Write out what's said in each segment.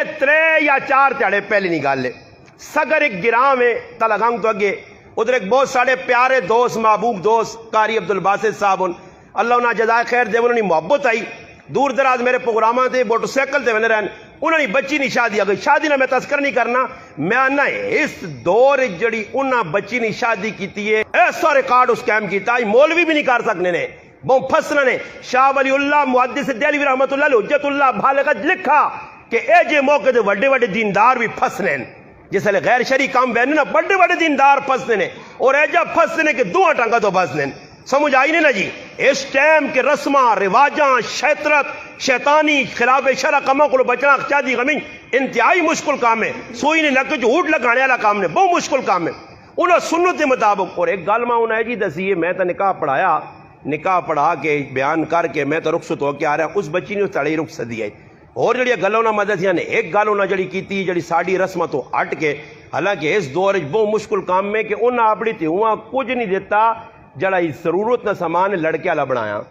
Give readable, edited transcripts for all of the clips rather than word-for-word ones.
त्रे या चार ध्याड़े पहले नहीं गल सगर एक गिरां में तलगंग तो अगे उधर एक बहुत सारे प्यारे दोस्त महबूब दोस्त कारी अब्दुल बासित साहब अल्लाह उन्हें जजाए खैर दे उन्होंने मोहब्बत आई दूर दराज मेरे प्रोग्राम से मोटरसाइकिल से बने रहन उन्होंने बच्ची नहीं शादी आ गई शादी ना मैं तस्कर नहीं करना मैं आना इस दौर जड़ी उन्हें बच्ची नहीं शादी की ऐसा रिकॉर्ड उस कैम किया मौलवी भी नहीं कर सकने ने बहुत फसना ने शाह वलीउल्लाह मुहद्दिस देहलवी रहमतुल्लाह अलैह हुज्जतुल्लाह बालिगत लिखा कि ए जे मौके ते बड़े बड़े दीनदार भी फसने जिसले गैर शरी काम बहने ना बड़े बड़े दीनदार फसने ने और ऐजा फसने के दुआ टंगा तो फसने समझ आई नहीं ना जी इस टाइम के रस्मा रिवाजा शैतरत शैतानी खिलाफ शरा कमा को बचना चादी गमी इंतहाई मुश्किल काम है सोई ने लग झूठ लगाने वाला काम ने बहुत मुश्किल काम है उन्हें सुन्नत के मुताबिक और एक गल मैं उन्हें जी दसी मैं तो निकाह पढ़ाया निकाह पढ़ा के बयान करके मैं तो रुखसत होकर आ रहा उस बच्ची ने तड़ी रुखसत दी है और जड़िया गल्लां उन्हें मदद ने एक गल उन्हें जड़ी की जी साड़ी रस्म तो हट के हालांकि इस दौर बहुत मुश्किल काम में कि उन्हें अपनी धीआ कुछ नहीं दिता जड़ा जरूरत न समान लड़के वाला बनाया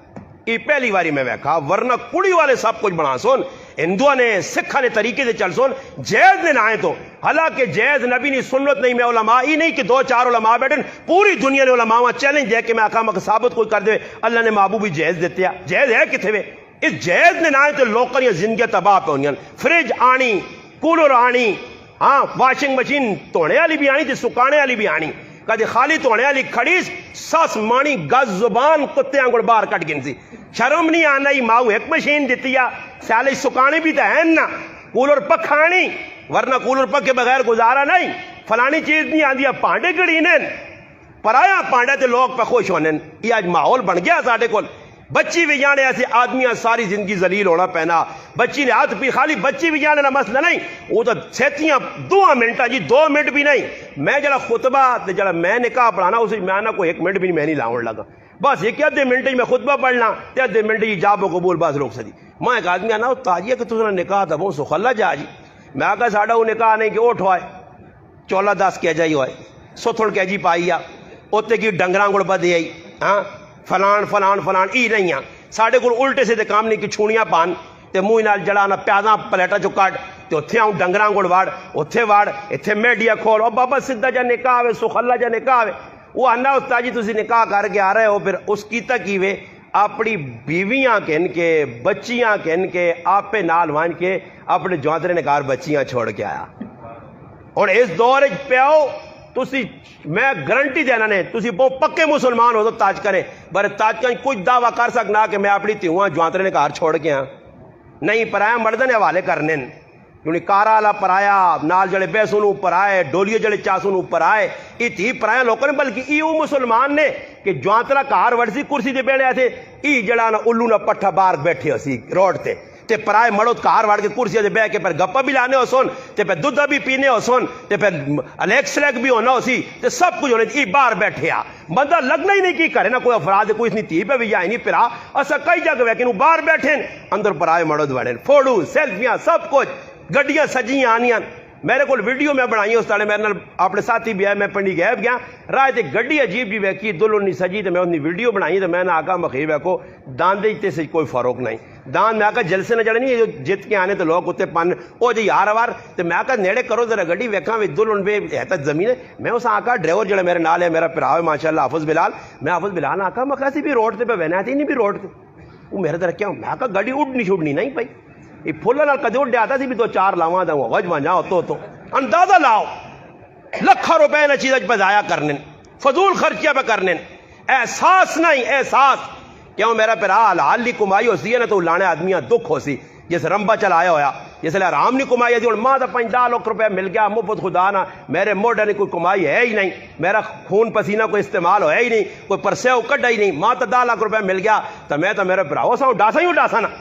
ये पहली बारी मैं वेखा वरना कुड़ी वाले सब कुछ बना सोन हिंदुआ ने सिखा ने तरीके से चल सोन जैज ने ना आए तो हालांकि जैज नबी नहीं सुन्नत नहीं मैं उलमा ही नहीं कि दो चार उलमा बैठे पूरी दुनिया ने उलमा चैलेंज है कि मैं आका मक साबित कोई कर दे अल्लाह ने महबूब भी जैज देते जैज है किथे वे इस जैज ने ना आए तो लोगों की जिंदगी तबाह पे होनी फ्रिज आनी कूलर आनी हाँ वाशिंग मशीन धोने वाली भी आनी तो सुकाने वाली भी आनी कदे खाली धोने वाली खड़ी सस मानी गज जुबान कुत्तियां को बाहर कट गिन सी शर्म नहीं आना ही माऊ एक मशीन दी साले सुकाने भी तो है ना कूलर पखानी वरना कूलर पक के बगैर गुजारा नहीं फलानी चीज नहीं आती भांडे घड़ी ने पराया भांडे तो लोग पे खुश होने ये आज माहौल बन गया साढ़े को बच्ची भी जाने ऐसे आदमी सारी जिंदगी जलील होना पैना बच्ची ने हाथ पी खाली बच्ची भी जाने ना मसला नहीं वो तो छेतियां 2 मिनट जी 2 मिनट भी नहीं मैं जरा खुतबा जरा मैं निकाह पढ़ाना उसे मैं ना कोई 1 मिनट भी नहीं मैं नहीं लाउन लगा बस एक आधे मिनट में खुतबा पढ़ना ते आधे मिनट ही जाबो कबूल बस रोक सदी मैं एक आदमी आना ताजिया कि तुझे निकाह था वो सुखल्ला जा जी मैं आका साडा वो निकाह नहीं कि ओठ होए 14-10 कह जाई होए सोथड़ कह जी पाई आ उत्ते की डंगरां गुड़ बदे आई हाँ फलान फलान फलान ई नहीं आ साढ़े को उल्टे से काम नहीं कि छूणियां पान ते मूँह नाल जड़ा ना प्याजा प्लेटा चो कट ते उत्थे आऊं डंगरां कोल वाड़ उत्थे वाड़ इत्थे मेडिया खोल और बाबा सीधा जा निकाह आवे सुखल्ला जा निकाह आवे वो आना उस्ताद जी तुसी निकाह करके आ रहे हो फिर उस कीता कीवे अपनी बीवियां कहन के बच्चियां कहन के आपे नाल वन के अपने जौतरे ने घर बच्चियां छोड़ के आया और इस दौर प्याओ तुसी मैं गारंटी देना ने तुसी बहुत पक्के मुसलमान हो तो ताज करें पर ताज का कुछ दावा कर सकना कि मैं अपनी धीआ जौतरे ने घर छोड़ के आ नहीं पराया मर्दन हवाले करने क्योंकि कारा वाला पराया नाल जड़े बैसू ऊपर आए डोलिए जड़े चासू ऊपर आए ये थी पराया लोगों ने बल्कि यू मुसलमान ने कि जौतरा घर वड़सी कुर्सी से बैठे थे ई जड़ा ना उल्लू ना पट्ठा बाहर बैठे हो सी रोड ते ते पराए मड़ो कार वाड़ के कुर्सी से बह के फिर गप्पा भी लाने हो सुन ते फिर दुध भी पीने हो सुन ते फिर अलेक्सलैक भी होना हो सी ते सब कुछ होने बाहर बैठे आ बंदा लगना ही नहीं की करे ना कोई अफराद कोई इतनी धी पे भी जाए नहीं फिरा असा कई जगह वैके बाहर बैठे अंदर पराए मड़ो बड़े फोटो सेल्फियां सब कुछ गड्डियां सजियां आनियां मेरे को वीडियो मैं बनाई उस ताले मेरे अपने साथी भी है मैं पिंडी गैब गया राह ते गड्डी अजीब जी वैकी दुल्हन नहीं सजी तो मैं उन्हें वीडियो बनाई तो मैंने आका मखी वैको दान दे से कोई फर्क नहीं दान मैं आका जलसे न जड़े नहीं जित के आने तो लोग उत्ते पन ओ जी यार वार तो मैं आका नेड़े करो जरा गड्डी वेखा भी दुल्हन पे है तक जमीन है मैं उस आका ड्राइवर जड़ा मेरे नाल है मेरा भरा है माशाल्लाह हाफिज बिलाल मैं हाफिज बिलाल आका मखा भी रोड से पे बहना थी नहीं भी रोड से वो मेरे तरह क्या मैं आका गड्डी उड़नी छुड़नी नहीं पाई ये फुल नाल कदे उड़ आता सी भी 2-4 लावा दूंगा वज वजाओ तो अंदाजा लाओ लाखों रुपए ने चीज पे जाया करने फजूल खर्चिया पे करने एहसास नहीं एहसास क्यों मेरा पिरा हाल की कमाई हो सी है ना तो लाने आदमियां दुख हो सी जिस रंबा चलाया होया जिसले आराम नहीं कमाई थी मां तो 5-10 लाख रुपया मिल गया मुफ्त खुदा ना मेरे मोढे ने कोई कमाई है ही नहीं मेरा खून पसीना कोई इस्तेमाल होया ही नहीं कोई परसेव कड्डा ही नहीं मां तो 10 लाख रुपया मिल गया तो मैं तो मेरे पिराओ सा डासा ही डासा ना